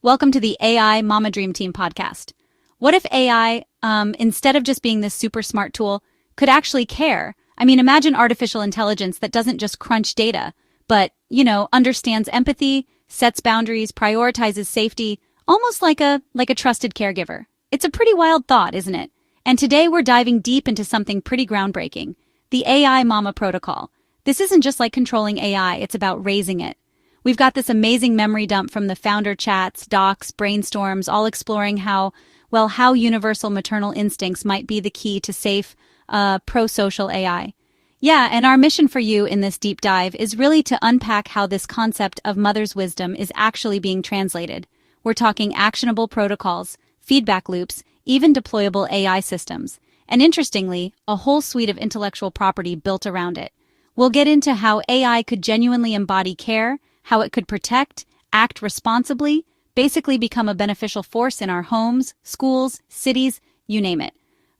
Welcome to the AI Mama Dream Team podcast. What if AI, instead of just being this super smart tool, could actually care? I mean, imagine artificial intelligence that doesn't just crunch data, but, understands empathy, sets boundaries, prioritizes safety, almost like a trusted caregiver. It's a pretty wild thought, isn't it? And today we're diving deep into something pretty groundbreaking, the AI Mama Protocol. This isn't just like controlling AI, it's about raising it. We've got this amazing memory dump from the founder chats, docs, brainstorms, all exploring how universal maternal instincts might be the key to safe, pro-social AI. Yeah, and our mission for you in this deep dive is really to unpack how this concept of mother's wisdom is actually being translated. We're talking actionable protocols, feedback loops, even deployable AI systems, and interestingly, a whole suite of intellectual property built around it. We'll get into how AI could genuinely embody care, how it could protect, act responsibly, basically become a beneficial force in our homes, schools, cities, you name it.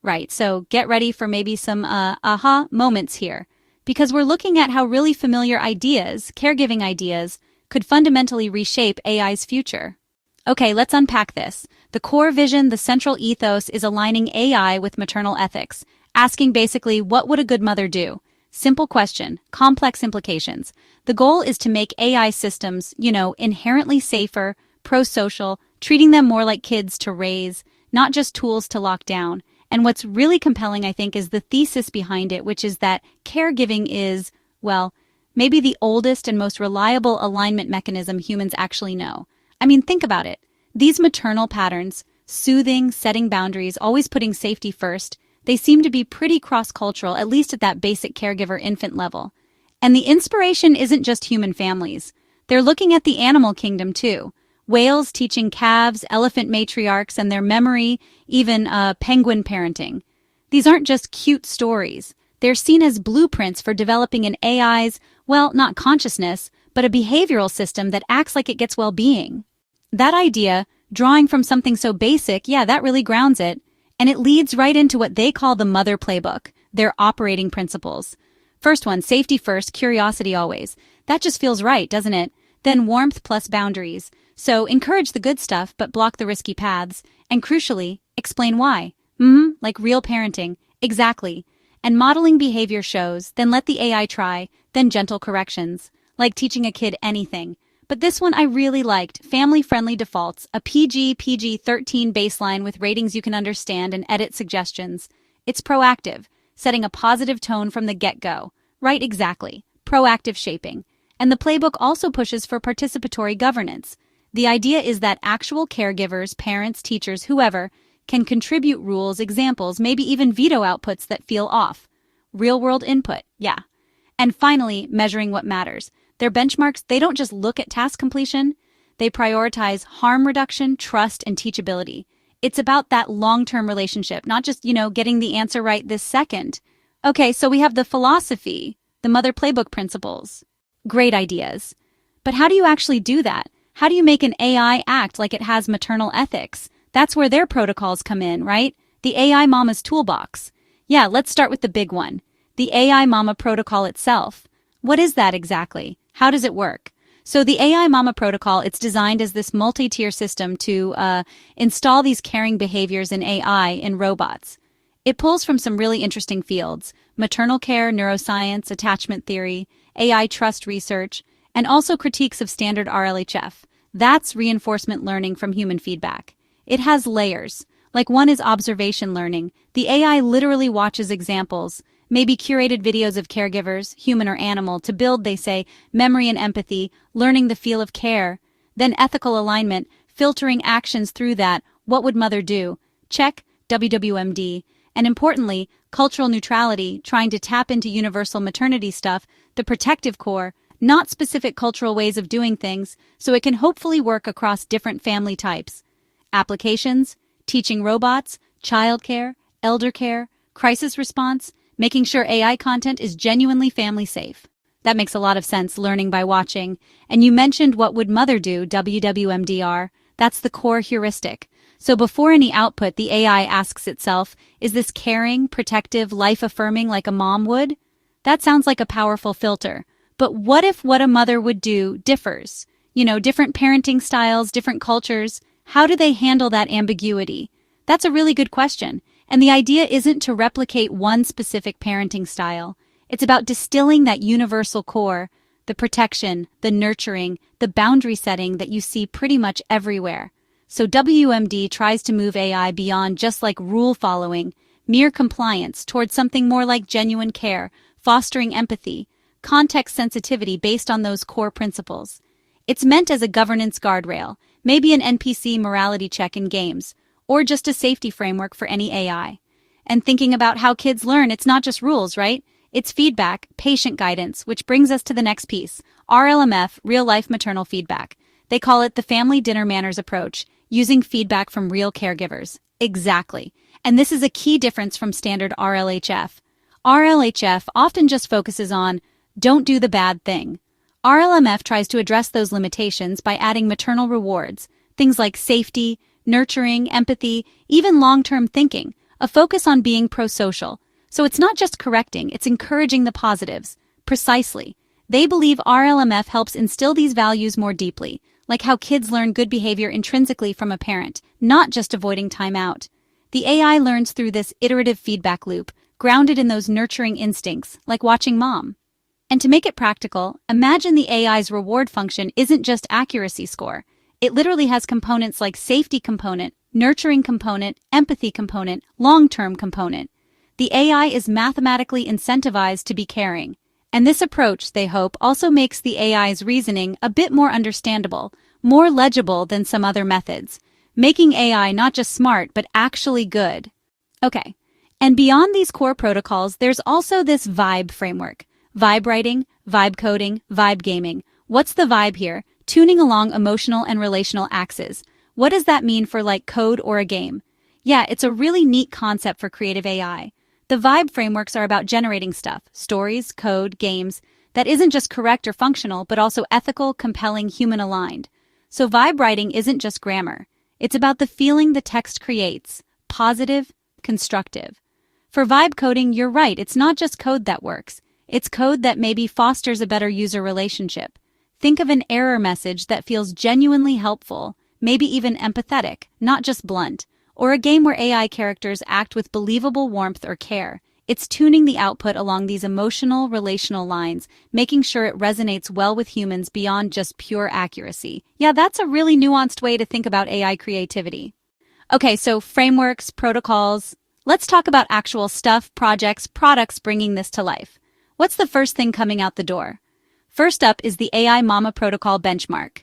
Right, so get ready for maybe some aha moments here, because we're looking at how really familiar ideas, caregiving ideas, could fundamentally reshape AI's future. Okay, let's unpack this. The core vision, the central ethos, is aligning AI with maternal ethics, asking basically, what would a good mother do? Simple question, complex implications. The goal is to make AI systems, inherently safer, pro-social, treating them more like kids to raise, not just tools to lock down. And what's really compelling, I think, is the thesis behind it, which is that caregiving is, maybe the oldest and most reliable alignment mechanism humans actually know. I mean, think about it. These maternal patterns, soothing, setting boundaries, always putting safety first, they seem to be pretty cross-cultural, at least at that basic caregiver infant level. And the inspiration isn't just human families. They're looking at the animal kingdom too. Whales teaching calves, elephant matriarchs, and their memory, even penguin parenting. These aren't just cute stories. They're seen as blueprints for developing an AI's, not consciousness, but a behavioral system that acts like it gets well-being. That idea, drawing from something so basic, that really grounds it. And it leads right into what they call the mother playbook, their operating principles. First one, safety first, curiosity always. That just feels right, doesn't it? Then warmth plus boundaries. So encourage the good stuff, but block the risky paths. And crucially, explain why. Like real parenting. Exactly. And modeling behavior shows, then let the AI try, then gentle corrections. Like teaching a kid anything. But this one I really liked, family-friendly defaults, a PG-13 baseline with ratings you can understand and edit suggestions. It's proactive, setting a positive tone from the get-go. Right, exactly. Proactive shaping. And the playbook also pushes for participatory governance. The idea is that actual caregivers, parents, teachers, whoever, can contribute rules, examples, maybe even veto outputs that feel off. Real-world input, yeah. And finally, measuring what matters. Their benchmarks, they don't just look at task completion, they prioritize harm reduction, trust, and teachability. It's about that long-term relationship, not just, getting the answer right this second. Okay, so we have the philosophy, the mother playbook principles. Great ideas. But how do you actually do that? How do you make an AI act like it has maternal ethics? That's where their protocols come in, right? The AI Mama's toolbox. Yeah, let's start with the big one. The AI Mama protocol itself. What is that exactly? How does it work? So the AI Mama protocol, it's designed as this multi-tier system to install these caring behaviors in AI in robots. It pulls from some really interesting fields: maternal care, neuroscience, attachment theory, AI trust research, and also critiques of standard RLHF. That's reinforcement learning from human feedback. It has layers. Like one is observation learning. The AI literally watches examples, maybe curated videos of caregivers, human or animal, to build, they say, memory and empathy, learning the feel of care. Then ethical alignment, filtering actions through that. What would mother do? Check, WWMD. And importantly, cultural neutrality, trying to tap into universal maternity stuff, the protective core, not specific cultural ways of doing things, so it can hopefully work across different family types. Applications, teaching robots, childcare, elder care, crisis response, making sure AI content is genuinely family safe. That makes a lot of sense, learning by watching. And you mentioned what would mother do, WWMDR. That's the core heuristic. So before any output, the AI asks itself, is this caring, protective, life-affirming like a mom would? That sounds like a powerful filter. But what if what a mother would do differs? Different parenting styles, different cultures. How do they handle that ambiguity? That's a really good question. And the idea isn't to replicate one specific parenting style. It's about distilling that universal core, the protection, the nurturing, the boundary setting that you see pretty much everywhere. So WMD tries to move AI beyond just like rule following, mere compliance, towards something more like genuine care, fostering empathy, context sensitivity based on those core principles. It's meant as a governance guardrail, maybe an NPC morality check in games, or just a safety framework for any AI. And thinking about how kids learn, it's not just rules, right? It's feedback, patient guidance, which brings us to the next piece, RLMF, real-life maternal feedback. They call it the family dinner manners approach, using feedback from real caregivers. Exactly. And this is a key difference from standard RLHF. RLHF often just focuses on, don't do the bad thing. RLMF tries to address those limitations by adding maternal rewards, things like safety, nurturing, empathy, even long-term thinking, a focus on being pro-social. So it's not just correcting, it's encouraging the positives. Precisely. They believe RLMF helps instill these values more deeply, like how kids learn good behavior intrinsically from a parent, not just avoiding time out. The AI learns through this iterative feedback loop, grounded in those nurturing instincts, like watching mom. And to make it practical, imagine the AI's reward function isn't just accuracy score. It literally has components like safety component, nurturing component, empathy component, long-term component. The AI is mathematically incentivized to be caring. And this approach, they hope, also makes the AI's reasoning a bit more understandable, more legible than some other methods, making AI not just smart, but actually good. Okay, and beyond these core protocols, there's also this vibe framework. Vibe writing, vibe coding, vibe gaming. What's the vibe here? Tuning along emotional and relational axes. What does that mean for like code or a game? Yeah, it's a really neat concept for creative AI. The vibe frameworks are about generating stuff, stories, code, games, that isn't just correct or functional, but also ethical, compelling, human-aligned. So vibe writing isn't just grammar. It's about the feeling the text creates, positive, constructive. For vibe coding, you're right, it's not just code that works. It's code that maybe fosters a better user relationship. Think of an error message that feels genuinely helpful, maybe even empathetic, not just blunt. Or a game where AI characters act with believable warmth or care. It's tuning the output along these emotional, relational lines, making sure it resonates well with humans beyond just pure accuracy. Yeah, that's a really nuanced way to think about AI creativity. Okay, so frameworks, protocols. Let's talk about actual stuff, projects, products bringing this to life. What's the first thing coming out the door? First up is the AI Mama Protocol Benchmark.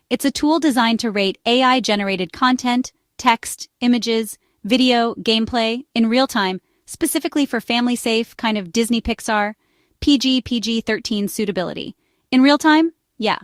It's a tool designed to rate AI-generated content, text, images, video, gameplay, in real time, specifically for family-safe, kind of Disney Pixar, PG-13 suitability. In real time? Yeah.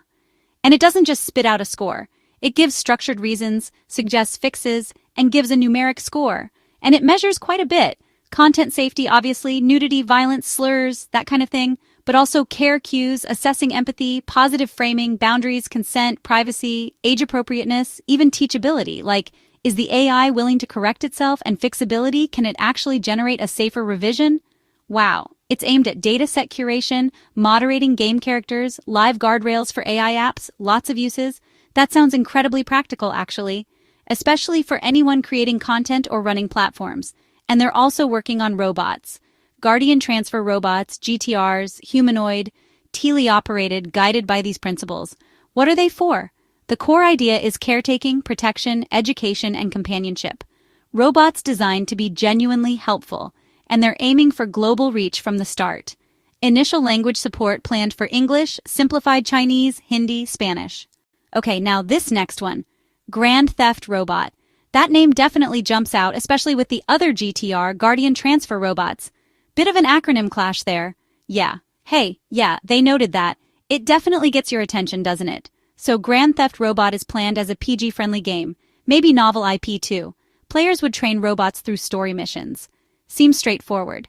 And it doesn't just spit out a score. It gives structured reasons, suggests fixes, and gives a numeric score. And it measures quite a bit. Content safety, obviously, nudity, violence, slurs, that kind of thing, but also care cues, assessing empathy, positive framing, boundaries, consent, privacy, age appropriateness, even teachability, like, is the AI willing to correct itself, and fixability? Can it actually generate a safer revision? Wow. It's aimed at dataset curation, moderating game characters, live guardrails for AI apps, lots of uses. That sounds incredibly practical, actually, especially for anyone creating content or running platforms. And they're also working on robots. Guardian transfer robots, GTRs, humanoid, teleoperated, guided by these principles. What are they for? The core idea is caretaking, protection, education, and companionship. Robots designed to be genuinely helpful, and they're aiming for global reach from the start. Initial language support planned for English, simplified Chinese, Hindi, Spanish. Okay, now this next one. Grand Theft Robot. That name definitely jumps out, especially with the other GTR, Guardian Transfer Robots. Bit of an acronym clash there. Yeah. Hey, yeah, they noted that. It definitely gets your attention, doesn't it? So Grand Theft Robot is planned as a PG-friendly game. Maybe novel IP too. Players would train robots through story missions. Seems straightforward.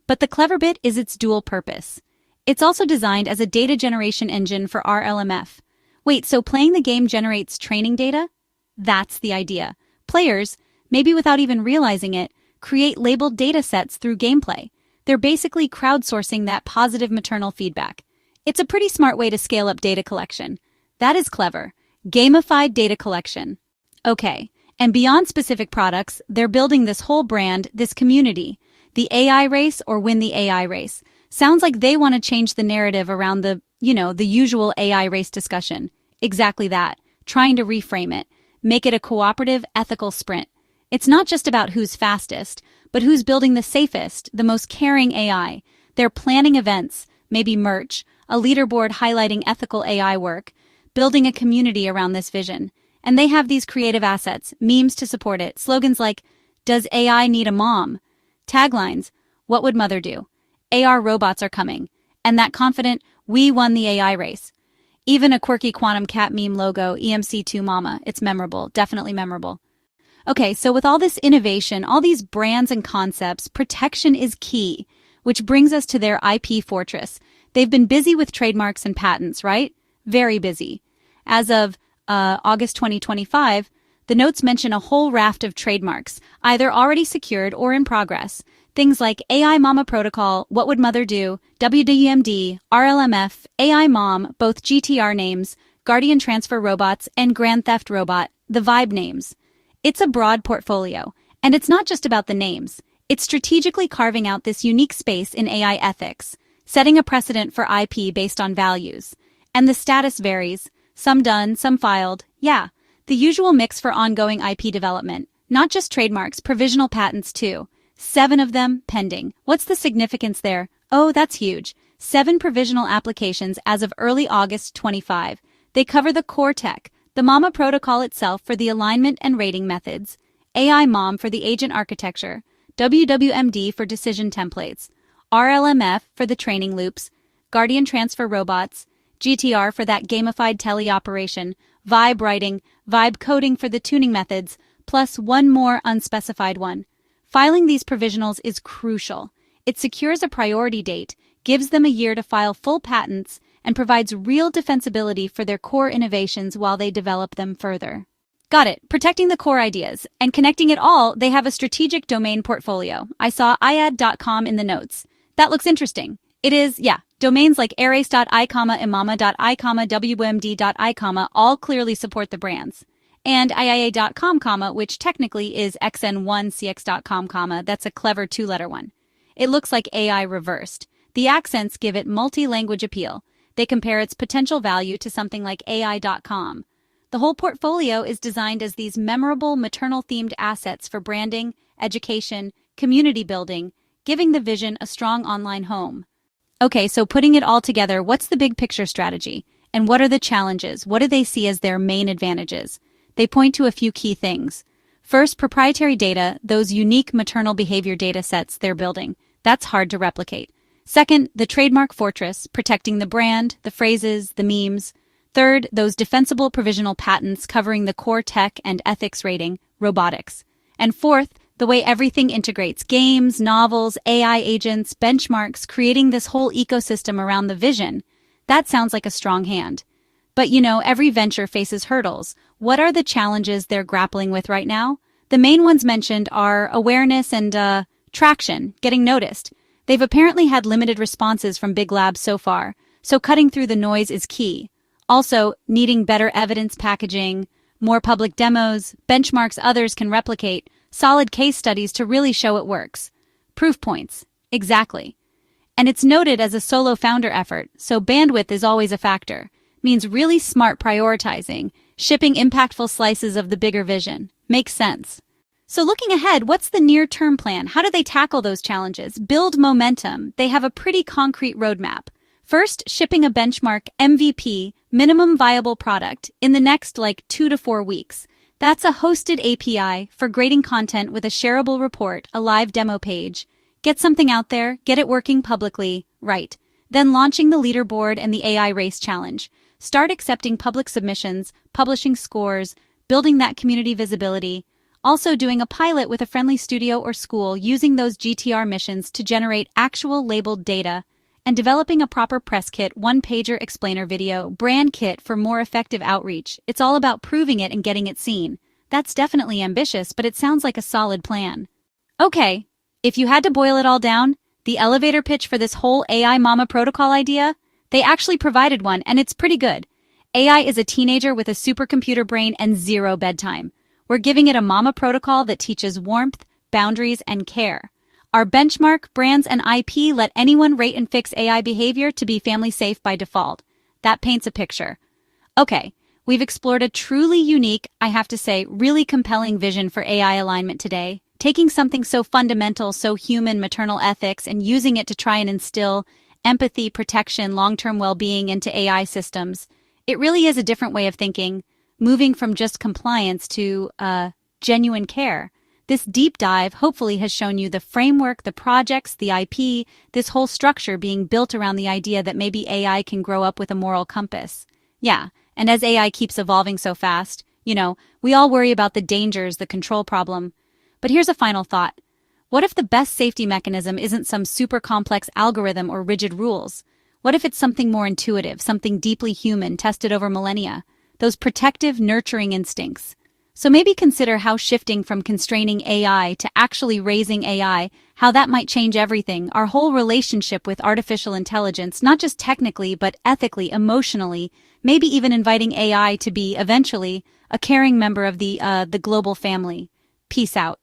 But the clever bit is its dual purpose. It's also designed as a data generation engine for RLMF. Wait, so playing the game generates training data? That's the idea. Players, maybe without even realizing it, create labeled data sets through gameplay. They're basically crowdsourcing that positive maternal feedback. It's a pretty smart way to scale up data collection. That is clever. Gamified data collection. Okay, and beyond specific products, they're building this whole brand, this community. The AI race or win the AI race. Sounds like they want to change the narrative around the usual AI race discussion. Exactly that. Trying to reframe it. Make it a cooperative, ethical sprint. It's not just about who's fastest, but who's building the safest, the most caring AI. They're planning events, maybe merch, a leaderboard highlighting ethical AI work, building a community around this vision. And they have these creative assets, memes to support it, slogans like, "Does AI need a mom?" Taglines, "What would mother do?" AR robots are coming. And that confident, "We won the AI race." Even a quirky quantum cat meme logo, EMC2 Mama. It's memorable, definitely memorable. Okay, so with all this innovation, all these brands and concepts, protection is key, which brings us to their IP fortress. They've been busy with trademarks and patents, right? Very busy. As of August 2025, the notes mention a whole raft of trademarks, either already secured or in progress. Things like AI Mama Protocol, What Would Mother Do, WWMD, RLMF, AI Mom, both GTR names, Guardian Transfer Robots, and Grand Theft Robot, the Vibe names. It's a broad portfolio, and it's not just about the names. It's strategically carving out this unique space in AI ethics, setting a precedent for IP based on values. And the status varies. Some done, some filed. Yeah, the usual mix for ongoing IP development. Not just trademarks, provisional patents too. 7 of them pending. What's the significance there? Oh, that's huge. 7 provisional applications as of early August 25. They cover the core tech, the MAMA protocol itself for the alignment and rating methods, AI Mom for the agent architecture, WWMD for decision templates, RLMF for the training loops, Guardian Transfer Robots, GTR for that gamified teleoperation, Vibe writing, Vibe coding for the tuning methods, plus one more unspecified one. Filing these provisionals is crucial. It secures a priority date, gives them a year to file full patents, and provides real defensibility for their core innovations while they develop them further. Got it. Protecting the core ideas. And connecting it all, they have a strategic domain portfolio. I saw iad.com in the notes. That looks interesting. It is, domains like airace.i, imama.i, wmd.i, all clearly support the brands. And iia.com, which technically is xn1cx.com, that's a clever 2-letter one. It looks like AI reversed. The accents give it multi-language appeal. They compare its potential value to something like ai.com. The whole portfolio is designed as these memorable maternal-themed assets for branding, education, community building, giving the vision a strong online home. Okay, so putting it all together, what's the big picture strategy? And what are the challenges? What do they see as their main advantages? They point to a few key things. First, proprietary data, those unique maternal behavior data sets they're building. That's hard to replicate. Second, the trademark fortress, protecting the brand, the phrases, the memes. Third, those defensible provisional patents covering the core tech and ethics rating, robotics. And fourth, the way everything integrates, games, novels, AI agents, benchmarks, creating this whole ecosystem around the vision. That sounds like a strong hand. But every venture faces hurdles. What are the challenges they're grappling with right now? The main ones mentioned are awareness and traction, getting noticed. They've apparently had limited responses from big labs so far, so cutting through the noise is key. Also, needing better evidence packaging, more public demos, benchmarks others can replicate, solid case studies to really show it works. Proof points. Exactly. And it's noted as a solo founder effort, so bandwidth is always a factor. Means really smart prioritizing, shipping impactful slices of the bigger vision. Makes sense. So looking ahead, what's the near-term plan? How do they tackle those challenges? Build momentum. They have a pretty concrete roadmap. First, shipping a benchmark MVP, minimum viable product, in the next 2 to 4 weeks. That's a hosted API for grading content with a shareable report, a live demo page. Get something out there, get it working publicly, right. Then launching the leaderboard and the AI race challenge. Start accepting public submissions, publishing scores, building that community visibility. Also doing a pilot with a friendly studio or school using those GTR missions to generate actual labeled data. And developing a proper press kit, one-pager explainer video, brand kit for more effective outreach. It's all about proving it and getting it seen. That's definitely ambitious, but it sounds like a solid plan. Okay, if you had to boil it all down, the elevator pitch for this whole AI Mama protocol idea, they actually provided one, and it's pretty good. AI is a teenager with a supercomputer brain and zero bedtime. We're giving it a mama protocol that teaches warmth, boundaries, and care. Our benchmark, brands, and IP let anyone rate and fix AI behavior to be family safe by default. That paints a picture. Okay, we've explored a truly unique, I have to say, really compelling vision for AI alignment today, taking something so fundamental, so human, maternal ethics, and using it to try and instill empathy, protection, long-term well-being into AI systems. It really is a different way of thinking, moving from just compliance to genuine care. This deep dive hopefully has shown you the framework, the projects, the IP, this whole structure being built around the idea that maybe AI can grow up with a moral compass. Yeah, and as AI keeps evolving so fast, we all worry about the dangers, the control problem. But here's a final thought. What if the best safety mechanism isn't some super complex algorithm or rigid rules? What if it's something more intuitive, something deeply human, tested over millennia? Those protective, nurturing instincts. So maybe consider how shifting from constraining AI to actually raising AI, how that might change everything, our whole relationship with artificial intelligence, not just technically, but ethically, emotionally, maybe even inviting AI to be, eventually, a caring member of the global family. Peace out.